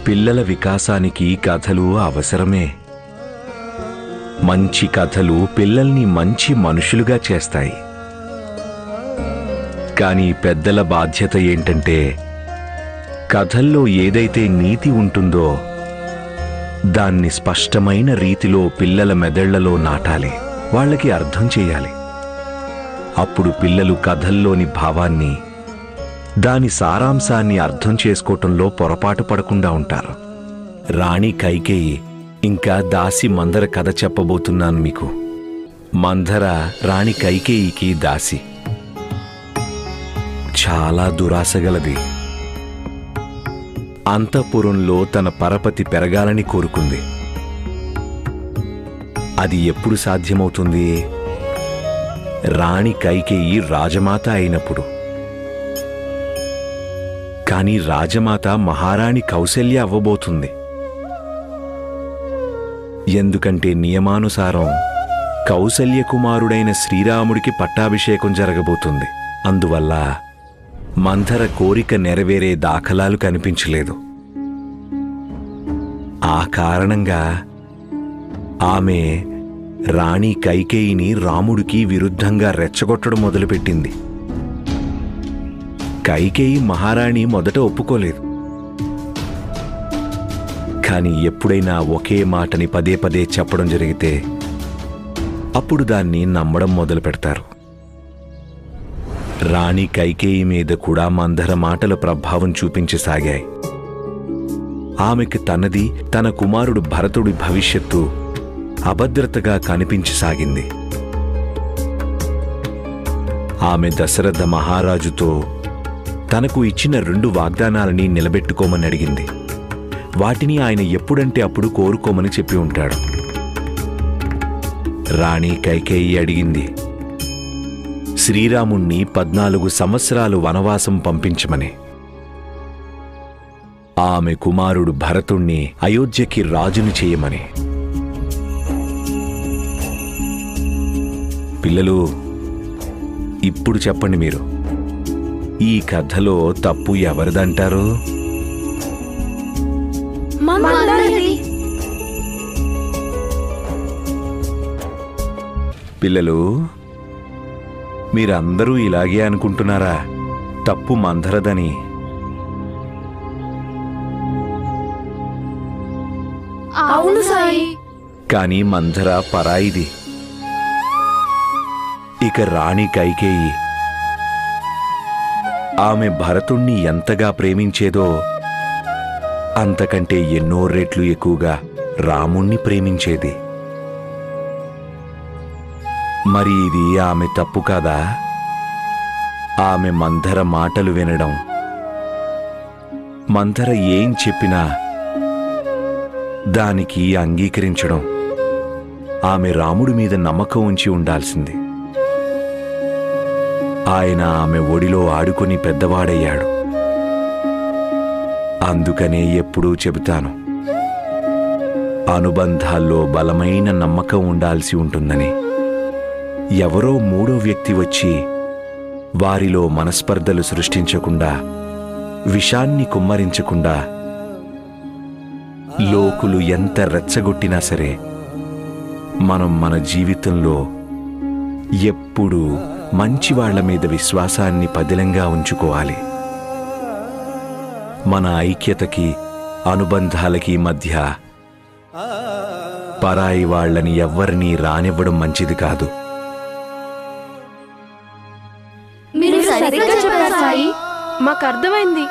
పిల్లల వికాసానికి కథలు అవసరమే. మంచి కథలు పిల్లల్ని మంచి మనుషులుగా చేస్తాయి. కానీ పెద్దల బాధ్యత ఏంటంటే కథల్లో ఏదైతే నీతి ఉంటుందో దాన్ని స్పష్టమైన రీతిలో పిల్లల మెదళ్లలో నాటాలి, వాళ్ళకి అర్థం చేయాలి. అప్పుడు పిల్లలు కథల్లోని భావాన్ని, దాని సారాంశాన్ని అర్థం చేసుకోవటంలో పొరపాటు పడకుండా ఉంటారు. రాణి కైకేయి ఇంకా దాసి మందర కథ చెప్పబోతున్నాను మీకు. మందర రాణి కైకేయికి దాసి. చాలా దురాశగలది. అంతఃపురంలో తన పరపతి పెరగాలని కోరుకుంది. అది ఎప్పుడు సాధ్యమవుతుంది? రాణి కైకేయి రాజమాత అయినప్పుడు. కానీ రాజమాత మహారాణి కౌసల్య అవ్వబోతుంది. ఎందుకంటే నియమానుసారం కౌసల్య కుమారుడైన శ్రీరాముడికి పట్టాభిషేకం జరగబోతుంది. అందువల్ల మంథర కోరిక నెరవేరే దాఖలాలు కనిపించలేదు. ఆ కారణంగా ఆమె రాణి కైకేయిని రాముడికి విరుద్ధంగా రెచ్చగొట్టడం మొదలుపెట్టింది. కైకేయి మహారాణి మొదట ఒప్పుకోలేదు. కానీ ఎప్పుడైనా ఒకే మాటని పదే పదే చెప్పడం జరిగితే అప్పుడు దాన్ని నమ్మడం మొదలు పెడతారు. రాణి కైకేయి మీద కూడా మందర మాటల ప్రభావం చూపించసాగాయి. ఆమెకి తనది, తన కుమారుడు భరతుడి భవిష్యత్తు అభద్రతగా కనిపించసాగింది. ఆమె దశరథ మహారాజుతో తనకు ఇచ్చిన 2 వాగ్దానాలని నిలబెట్టుకోమని అడిగింది. వాటిని ఆయన ఎప్పుడంటే అప్పుడు కోరుకోమని చెప్పి ఉంటాడు. రాణి కైకేయి అడిగింది శ్రీరాముణ్ణి 14 సంవత్సరాలు వనవాసం పంపించమని. ఆమె కుమారుడు భరతుణ్ణి అయోధ్యకి రాజుని చేయమని. పిల్లలు, ఇప్పుడు చెప్పండి, మీరు ఈ కథలో తప్పు ఎవరిదంటారు? పిల్లలు, మీరందరూ ఇలాగే అనుకుంటున్నారా తప్పు మందరదని? అవును సాయి. కానీ మందర పరాయిది. ఇక రాణి కైకేయి ఆమె భరతుణ్ణి ఎంతగా ప్రేమించేదో అంతకంటే ఎన్నో రెట్లు ఎక్కువగా రాముణ్ణి ప్రేమించేది. మరి ఇది ఆమె తప్పు కాదా? ఆమె మందర మాటలు వినడం, మందర ఏం చెప్పినా దానికి అంగీకరించడం, ఆమె రాముడి మీద నమ్మకం ఉంచి ఉండాల్సింది. ఆయన ఆమె ఒడిలో ఆడుకొని పెద్దవాడయ్యాడు. అందుకనే ఎప్పుడూ చెబుతాను, అనుబంధాల్లో బలమైన నమ్మకం ఉండాల్సి ఉంటుందని. ఎవరో 3వ వ్యక్తి వచ్చి వారిలో మనస్పర్ధలు సృష్టించకుండా, విషాన్ని కుమ్మరించకుండా, లోకులు ఎంత రెచ్చగొట్టినా సరే మనం మన జీవితంలో ఎప్పుడూ మంచివాళ్ల మీద విశ్వాసాన్ని పదిలంగా ఉంచుకోవాలి. మన ఐక్యతకి, అనుబంధాలకి మధ్య పరాయి వాళ్లని ఎవ్వరినీ రానివ్వడం మంచిది కాదు. మీరు సరిగ్గా చెప్పారు సాయి. మాకు అర్థమైంది.